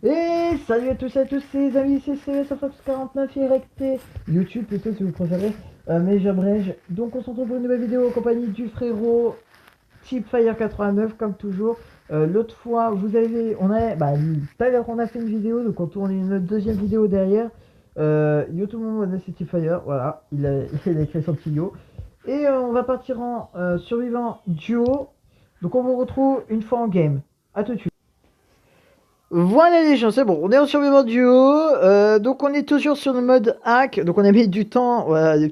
Et salut à tous et à tous les amis, c'est CSFox49 YT, YouTube plutôt si vous préférez, mais j'abrège. Donc on se retrouve pour une nouvelle vidéo en compagnie du frérot Tipfire89 comme toujours. L'autre fois, vous avez, tout à l'heure on a fait une vidéo, donc on tourne une deuxième vidéo derrière. Yo tout le monde, c'est Tipfire, voilà, il a écrit son petit yo. Et on va partir en survivant duo, donc on vous retrouve une fois en game. A tout de suite. Voilà les gens, c'est bon, on est en survivant duo, donc on est toujours sur le mode hack, donc on a mis du temps, voilà, le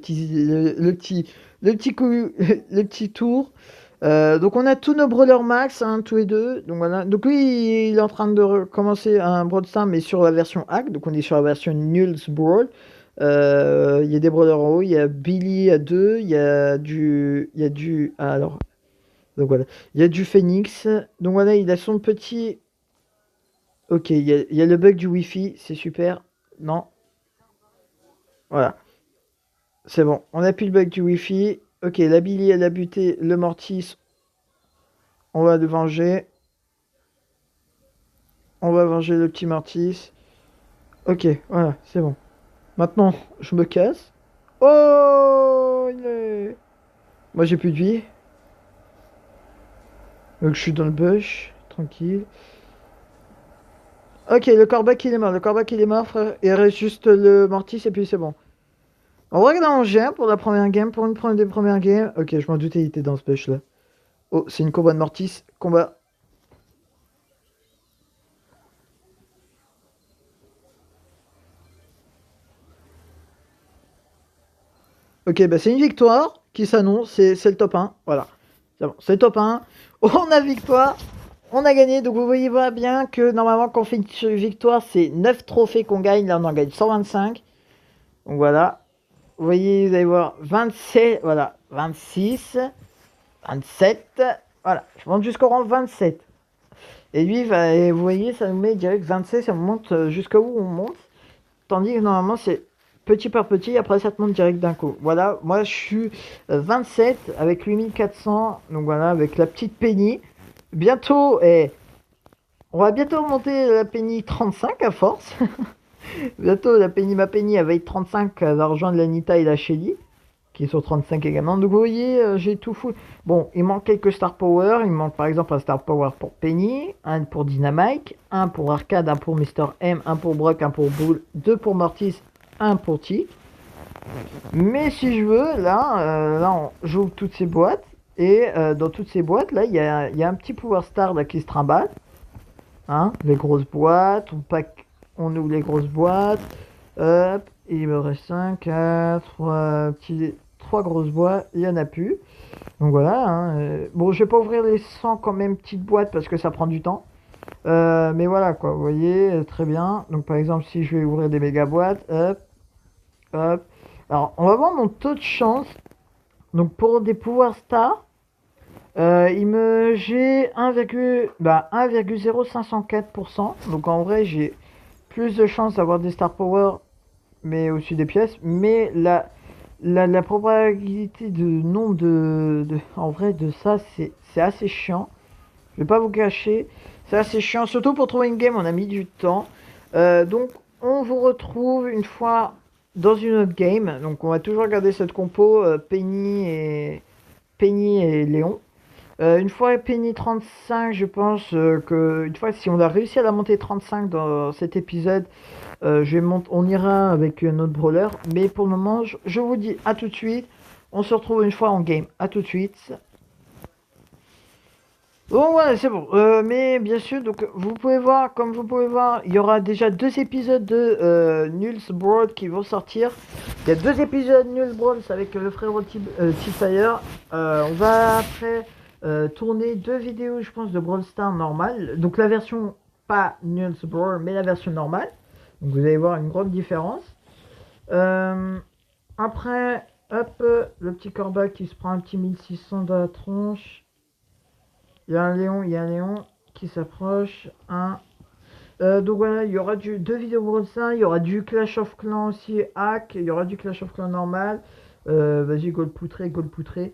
petit tour. Donc on a tous nos brawlers max, hein, tous les deux, donc voilà. Donc lui, il est en train de recommencer un Brawl Stars, mais sur la version hack, donc on est sur la version Nul's Brawl. Il y a des brawlers en haut, il y a Billy à 2, donc voilà, il y a du Phoenix, donc voilà, il a son petit... Ok, il y a le bug du Wi-Fi, c'est super. Non, voilà, c'est bon. On a plus le bug du Wi-Fi. Ok, la Billy, elle a buté le Mortis. On va le venger. On va venger le petit Mortis. Ok, voilà, c'est bon. Maintenant, je me casse. Oh, moi, j'ai plus de vie. Donc, je suis dans le bush. Tranquille. Ok, le Corbac, il est mort. Le Corbac, il est mort, frère. Il reste juste le Mortis et puis c'est bon. On va regarder en G1 pour la première game, pour une des premières games. Ok, je m'en doutais, il était dans ce push là. Oh, c'est une combat de Mortis. Combat. Ok, bah c'est une victoire qui s'annonce. C'est le top 1. Voilà. C'est bon, c'est le top 1. On a victoire. On a gagné. Donc vous voyez bien que normalement, quand on fait une victoire, c'est 9 trophées qu'on gagne. Là, on en gagne 125. Donc voilà. Vous voyez, vous allez voir 27. Voilà. 26. 27. Voilà. Je monte jusqu'au rang 27. Et lui, et vous voyez, ça nous met direct 27, ça monte jusqu'à où on monte. Tandis que normalement, c'est petit par petit, après ça te monte direct d'un coup. Voilà, moi je suis 27 avec 8400, donc voilà, avec la petite Penny. Bientôt, on va bientôt monter la Penny 35 à force. Bientôt, ma Penny, elle va être 35, elle va rejoindre l'Anita et la Shelly, qui est sur 35 également. Donc vous voyez, j'ai tout fou. Bon, il manque quelques Star Power. Il manque par exemple un Star Power pour Penny, un pour Dynamite, un pour Arcade, un pour Mister M, un pour Brock, un pour Bull, deux pour Mortis, un pour Tick. Mais si je veux, là j'ouvre toutes ces boîtes. Et dans toutes ces boîtes, là, il y a un petit pouvoir star là, qui se trimballe. Hein, les grosses boîtes, on ouvre les grosses boîtes. Hop, il me reste 5, 4, 3 grosses boîtes, il n'y en a plus. Donc voilà, hein, bon, je vais pas ouvrir les 100 quand même petites boîtes parce que ça prend du temps. Mais voilà quoi, vous voyez, très bien. Donc par exemple, si je vais ouvrir des méga boîtes, hop, hop. Alors, on va voir mon taux de chance. Donc pour des pouvoirs stars, j'ai 1,0504%. Donc en vrai, j'ai plus de chances d'avoir des star power, mais aussi des pièces. Mais la probabilité de nombre en vrai de ça, c'est assez chiant. Je vais pas vous cacher, c'est assez chiant. Surtout pour trouver une game, on a mis du temps. Donc on vous retrouve une fois dans une autre game. Donc on va toujours garder cette compo Penny et Léon. Une fois Penny 35, je pense que une fois si on a réussi à la monter 35 dans cet épisode, on ira avec notre brawler. Mais pour le moment, je vous dis à tout de suite. On se retrouve une fois en game. À tout de suite. Bon ouais, c'est bon. Mais bien sûr, donc vous pouvez voir, comme vous pouvez voir, il y aura déjà 2 épisodes de Nul's Brawl qui vont sortir. Il y a 2 épisodes Nul's Brawl avec le frérot Tipfire. On va après tourner 2 vidéos, je pense, de Brawl Stars normal. Donc la version pas Nul's Brawl, mais la version normale. Donc vous allez voir une grande différence. Après, hop, le petit Corbac qui se prend un petit 1600 dans la tronche. Il y a un Léon qui s'approche. Donc voilà, il y aura 2 vidéos Brawl Stars, il y aura du Clash of Clans aussi, hack, il y aura du Clash of Clans normal. Vas-y, gold poutré.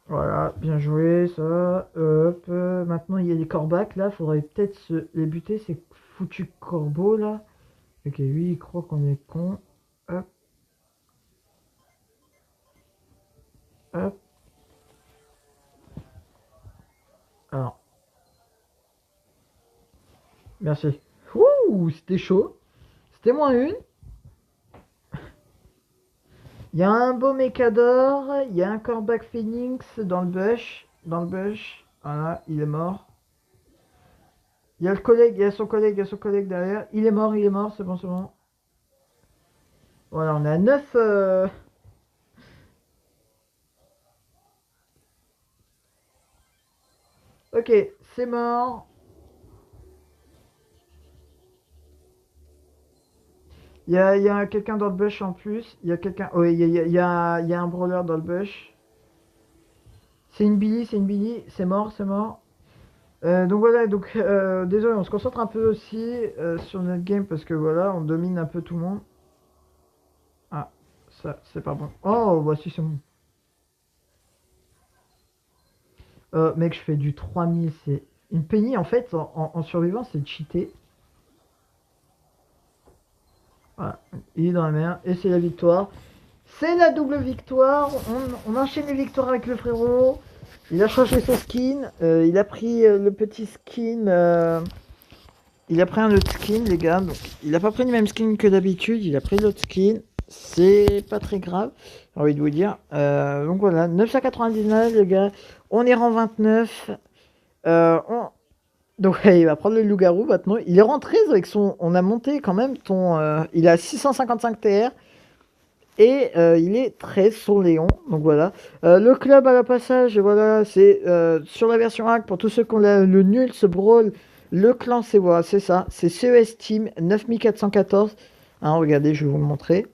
Voilà, bien joué, ça. Hop, maintenant il y a les corbacks là, faudrait peut-être les buter, ces foutus corbeaux là. Ok, lui il croit qu'on est con. Hop, hop. Alors, merci. Ouh, c'était chaud. C'était moins une. Il y a un beau mécador, il y a un corback phoenix dans le bush. Dans le bush. Voilà, il est mort. Il y a le collègue, il y a son collègue, il y a son collègue derrière. Il est mort, c'est bon, c'est bon. Voilà, on a 9. Ok, c'est mort. Il y a quelqu'un dans le bush en plus. Il y a quelqu'un. Oui, il y a un brawler dans le bush. C'est une Billy, c'est une Billy. C'est mort, c'est mort. Donc voilà, donc désolé, on se concentre un peu aussi sur notre game parce que voilà, on domine un peu tout le monde. Ah, ça, c'est pas bon. Oh, voici c'est bon. Mec, je fais du 3000. C'est une penny en fait, en survivant, c'est cheaté. Voilà, il est dans la mer et c'est la victoire. C'est la double victoire. On enchaîne les victoires avec le frérot. Il a changé son skin. Il a pris le petit skin. Il a pris un autre skin, les gars. Donc, il a pas pris le même skin que d'habitude. Il a pris l'autre skin. C'est pas très grave, j'ai envie de vous dire. Donc voilà, 999, les gars. On est rang 29. Donc ouais, il va prendre le loup-garou maintenant. Il est rentré avec son. On a monté quand même ton. Il a 655 TR. Et il est très sur Léon. Donc voilà. Le club à la passage, voilà, c'est sur la version hack pour tous ceux qui ont le nul, ce brawl. Le clan, c'est voilà, c'est ça. C'est CES Team 9414. Hein, regardez, je vais vous le montrer.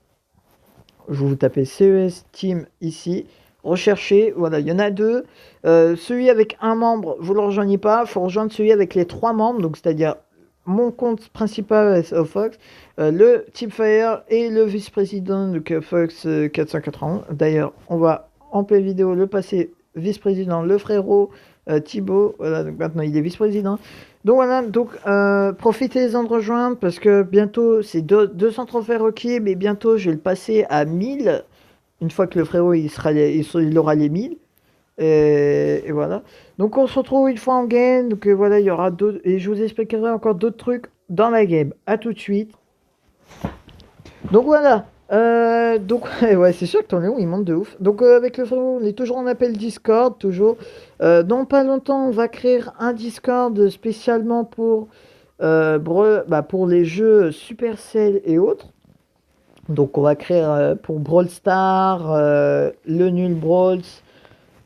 Je vais vous taper CES Team ici. Recherchez, voilà, il y en a deux. Celui avec un membre, vous ne le rejoignez pas. Il faut rejoindre celui avec les trois membres, donc c'est-à-dire mon compte principal Fox, le Teamfire et le vice-président de Fox 491. D'ailleurs, on va en pleine vidéo le passer vice-président, le frérot Thibaut. Voilà, donc maintenant il est vice-président. Donc voilà, donc profitez-en de rejoindre parce que bientôt c'est 200 trophées requis, mais bientôt je vais le passer à 1000 une fois que le frérot il aura les 1000. Et voilà. Donc on se retrouve une fois en game. Donc voilà, il y aura d'autres. Et je vous expliquerai encore d'autres trucs dans la game. À tout de suite. Donc voilà. Donc ouais, c'est sûr que ton Léon il monte de ouf. Donc avec le frérot, on est toujours en appel Discord, toujours. Dans pas longtemps, on va créer un Discord spécialement pour les jeux Supercell et autres. Donc on va créer pour Brawl Stars, le Nul Brawls,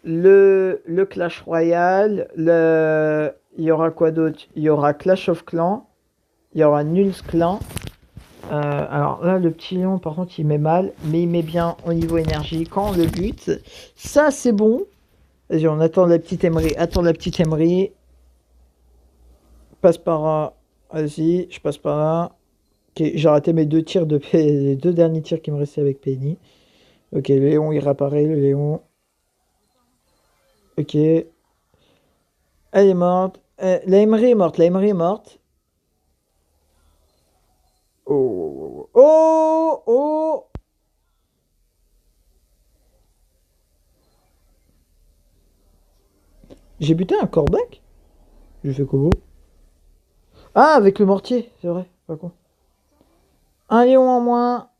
le Clash Royale, il y aura quoi d'autre? Il y aura Clash of Clans, il y aura Nul's Clan. Alors là, le petit lion, par contre, il met mal, mais il met bien au niveau énergie quand on le bute. Ça, c'est bon. Vas-y, on attend la petite Emery. Attends la petite Emery. Passe par là. Vas-y, je passe par là. Ok, j'ai raté mes deux tirs les deux derniers tirs qui me restaient avec Penny. Ok, le Léon, il réapparaît, le Léon. Ok. Elle est morte. La Emery est morte, la Emery est morte. Oh, oh, oh. J'ai buté un corbac? J'ai fait comment? Ah, avec le mortier, c'est vrai, pas con. Un lion en moins.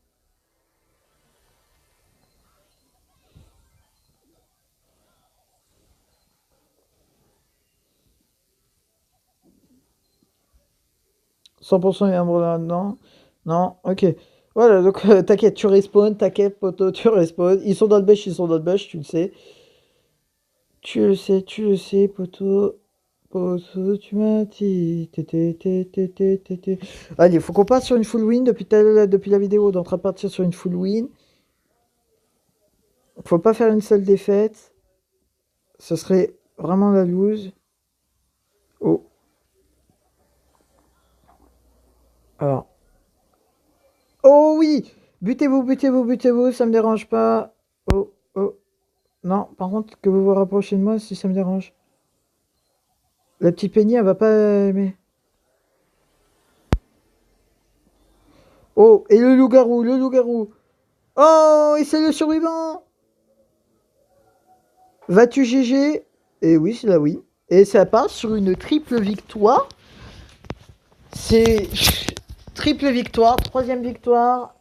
100% il y a un brawler là-dedans. Non, ok. Voilà, donc t'inquiète, tu respawn, t'inquiète, poteau, tu respawn. Ils sont dans le bush, ils sont dans le bush, tu le sais. Tu le sais, poteau. Poteau, tu m'as dit. Allez, faut qu'on parte sur une full win depuis la vidéo. On est en train de partir sur une full win. Faut pas faire une seule défaite. Ce serait vraiment la lose. Oh, alors. Oh oui! Butez-vous, butez-vous, butez-vous, ça me dérange pas. Oh, oh. Non, par contre, que vous vous rapprochez de moi si ça me dérange. La petite Penny, elle va pas aimer. Oh, et le loup-garou, le loup-garou. Oh, et c'est le survivant. Vas-tu GG? Et oui, c'est là oui. Et ça part sur une triple victoire. C'est triple victoire, troisième victoire.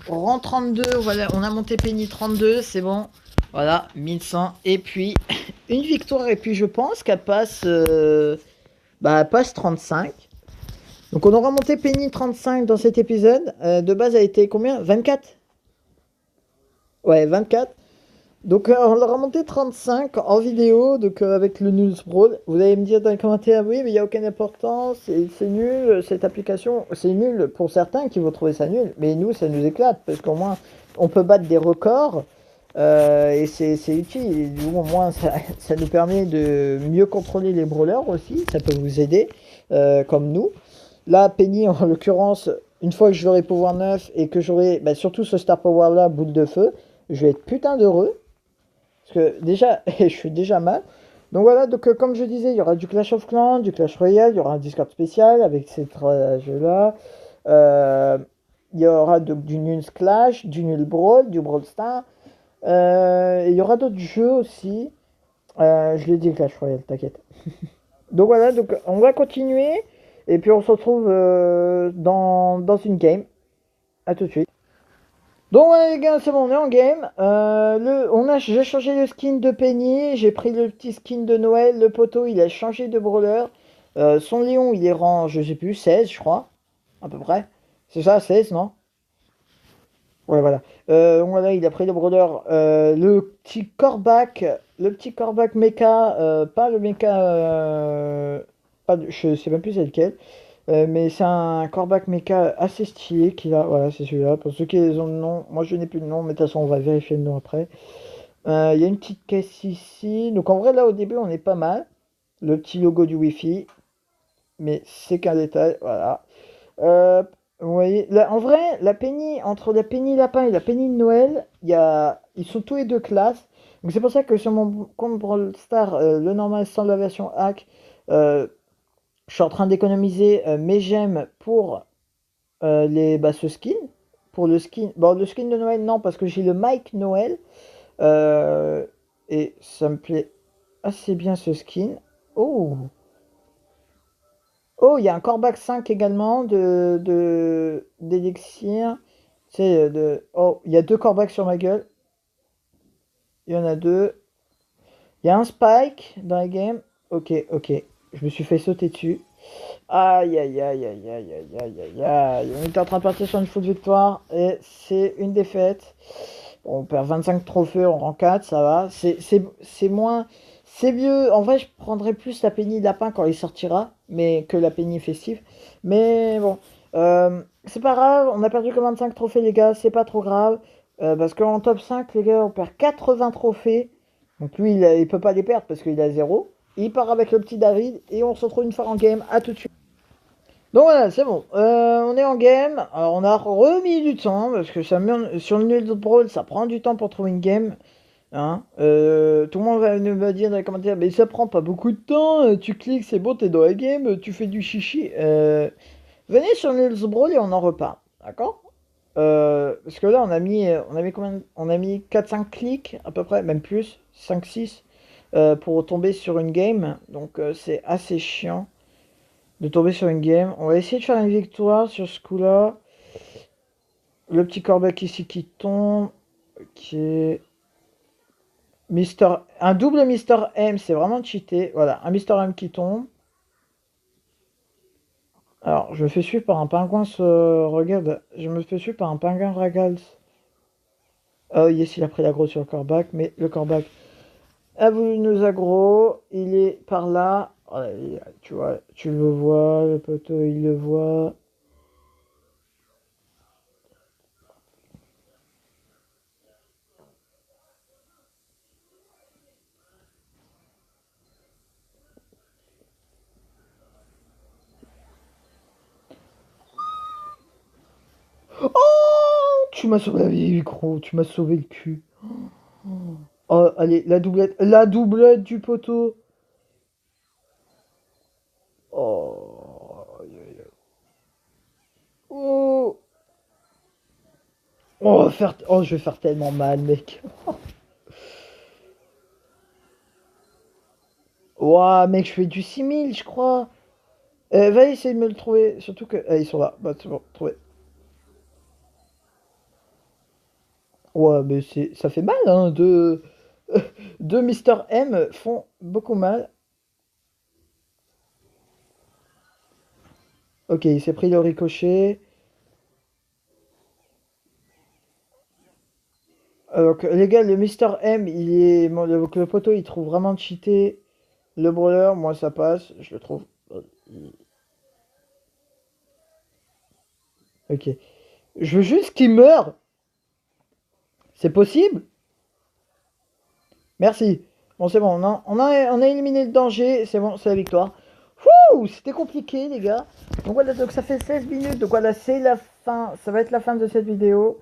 Rang 32, voilà, on a monté Penny 32, c'est bon. Voilà, 1100. Et puis, une victoire. Et puis, je pense qu'elle passe, elle passe 35. Donc, on aura monté Penny 35 dans cet épisode. De base, elle a été combien? 24. Ouais, 24. Donc on l'a remonté 35 en vidéo, donc avec le News Brawl. Vous allez me dire dans les commentaires, oui, mais il n'y a aucune importance, c'est nul, cette application, c'est nul pour certains qui vont trouver ça nul, mais nous, ça nous éclate, parce qu'au moins, on peut battre des records, et c'est utile. Et du coup, au moins, ça nous permet de mieux contrôler les brawlers aussi, ça peut vous aider, comme nous. Là, Penny, en l'occurrence, une fois que j'aurai pouvoir 9 et que j'aurai surtout ce Star Power là, boule de feu, je vais être putain d'heureux. Parce que déjà, je suis déjà mal. Donc voilà, donc comme je disais, il y aura du Clash of Clans, du Clash Royale, il y aura un Discord spécial avec ces trois jeux-là. Euh, il y aura du Nuns Clash, du Nul Brawl, du Brawl Star. Et il y aura d'autres jeux aussi. Je l'ai dit Clash Royale, t'inquiète. Donc voilà, donc on va continuer. Et puis on se retrouve dans une game. À tout de suite. Donc voilà les gars, c'est bon, on est en game. J'ai changé le skin de Penny, j'ai pris le petit skin de Noël, le poteau il a changé de brawler. Son Léon il est rang, je sais plus, 16 je crois, à peu près. C'est ça, 16 non? Ouais voilà. Voilà, il a pris le brawler, le petit Corbac mecha, pas le mecha, je sais même plus c'est lequel. Mais c'est un Corbac mecha assez stylé qu'il a. Voilà, c'est celui-là. Pour ceux qui ont le nom, moi je n'ai plus de nom, mais de toute façon on va vérifier le nom après. Il y a une petite caisse ici. Donc en vrai là au début on est pas mal. Le petit logo du Wi-Fi. Mais c'est qu'un détail. Voilà. Euh, vous voyez, là, en vrai, entre la Penny Lapin et la Penny de Noël, ils sont tous les deux classes. Donc c'est pour ça que sur mon compte Brawl Star, le normal sans la version hack, euh, je suis en train d'économiser mes gemmes pour ce skin. Pour le skin. Bon, le skin de Noël, non, parce que j'ai le Mike Noël. Euh, et ça me plaît assez bien ce skin. Oh! Oh, il y a un Corbac 5 également d'élixir. C'est de. Oh, il y a deux Corbacs sur ma gueule. Il y en a deux. Il y a un Spike dans la game. Ok, ok. Je me suis fait sauter dessus. Aïe aïe aïe aïe aïe aïe aïe aïe aïe. On était en train de partir sur une full victoire et c'est une défaite. Bon, on perd 25 trophées en rang 4, ça va. C'est moins. C'est mieux. En vrai, je prendrais plus la Penny Lapin quand il sortira, mais que la Penny festive. Mais bon. C'est pas grave, on a perdu que 25 trophées, les gars, c'est pas trop grave. Parce qu'en top 5, les gars, on perd 80 trophées. Donc lui, il peut pas les perdre parce qu'il a 0. Il part avec le petit David et on se retrouve une fois en game. À tout de suite. Donc voilà, c'est bon. On est en game. Alors on a remis du temps parce que sur le nul de brawl, ça prend du temps pour trouver une game. Hein. Tout le monde va dire dans les commentaires, mais ça prend pas beaucoup de temps. Tu cliques, c'est bon, t'es dans la game, tu fais du chichi. Venez sur le nul de brawl et on en reparle. D'accord? Parce que là, on a mis combien? On a mis 4-5 clics à peu près, même plus, 5-6 pour tomber sur une game. Donc c'est assez chiant de tomber sur une game. On va essayer de faire une victoire sur ce coup-là. Le petit Corbac ici qui tombe. Qui est un double Mister M, c'est vraiment cheaté. Voilà, un Mister M qui tombe. Alors, je me fais suivre par un pingouin. Regarde, je me fais suivre par un pingouin Ragals. Oh, yes, il a pris l'aggro sur le Corbac, mais le Corbac a voulu nous aggro. Il est par là. Oh, tu vois, tu le vois, le poteau, il le voit. Oh, tu m'as sauvé la vie, gros. Tu m'as sauvé le cul. Oh, Allez, la doublette du poteau. Oh, aïe, aïe, aïe. Oh, oh, je vais faire tellement mal, mec. Ouah, mec, je fais du 6000, je crois. Va essayer de me le trouver. Surtout que. Ah, ils sont là. Bah, c'est bon, trouvé. Ouais, mais ça fait mal, hein. Deux Mister M font beaucoup mal. Ok, il s'est pris le ricochet. Alors que, les gars, le Mister M, il est. Le poteau, il trouve vraiment cheaté. Le brawler, moi, ça passe. Je le trouve. Ok. Je veux juste qu'il meure. C'est possible? Merci. Bon, c'est bon. On a éliminé le danger. C'est bon, c'est la victoire. Ouh, c'était compliqué, les gars. Donc voilà, donc ça fait 16 minutes. Donc voilà, c'est la fin. Ça va être la fin de cette vidéo.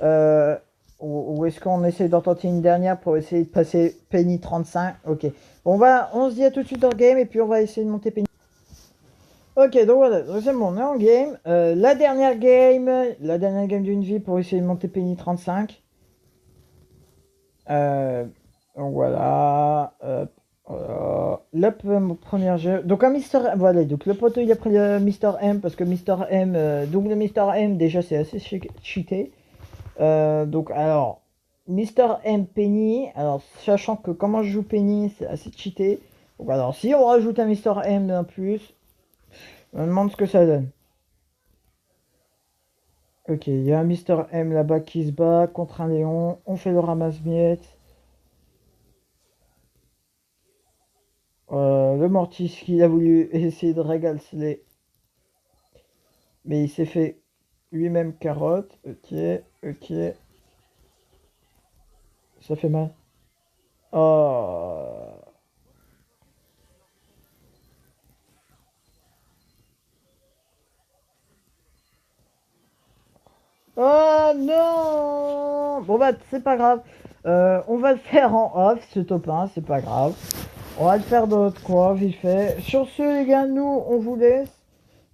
Euh, ou est-ce qu'on essaie d'en tenter une dernière pour essayer de passer Penny 35? Ok. On se dit à tout de suite hors game et puis on va essayer de monter Penny. Ok, donc voilà, donc c'est bon, on est en game. La dernière game d'une vie pour essayer de monter Penny 35. Euh, donc voilà. Voilà. Mon premier jeu. Donc un Mister M, voilà, donc le poteau il a pris le Mister M parce que Mister M, double Mister M déjà c'est assez cheaté. Donc alors, Mister M Penny, alors sachant que comment je joue Penny c'est assez cheaté. Donc alors si on rajoute un Mister M en plus, on me demande ce que ça donne. Ok, il y a un Mister M là-bas qui se bat contre un Léon, on fait le ramasse-miettes. Le Mortis qui a voulu essayer de régaler, mais il s'est fait lui-même carotte. Ok, ok, ça fait mal. Oh, oh non! Bon bah c'est pas grave. On va le faire en off ce top 1, c'est pas grave. On va le faire de l'autre quoi, vite fait. Sur ce les gars, nous on vous laisse.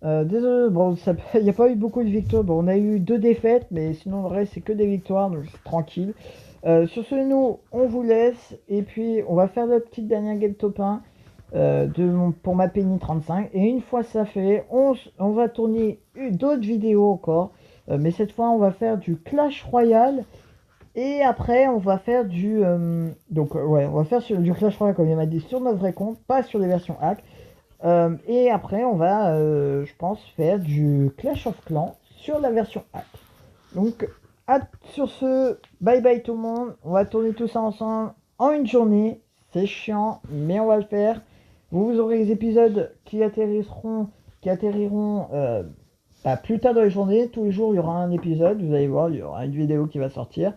Désolé, bon, il n'y a pas eu beaucoup de victoires. Bon, on a eu 2 défaites, mais sinon, le reste, c'est que des victoires, donc c'est tranquille. Sur ce, nous, on vous laisse. Et puis, on va faire la petite dernière game top 1 pour ma Penny 35. Et une fois ça fait, on va tourner d'autres vidéos encore. Mais cette fois, on va faire du Clash Royale. Et après, on va faire ouais, on va faire du Clash Royale, comme il m'a dit, sur notre vrai compte, pas sur les versions hack. Et après, on va, je pense, faire du Clash of Clans sur la version hack. Donc, sur ce, bye bye tout le monde. On va tourner tout ça ensemble en une journée. C'est chiant, mais on va le faire. Vous aurez les épisodes qui atterriront plus tard dans les journées. Tous les jours, il y aura un épisode. Vous allez voir, il y aura une vidéo qui va sortir.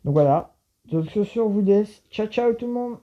Donc voilà. Donc, sur ce, on vous laisse. Ciao, ciao tout le monde.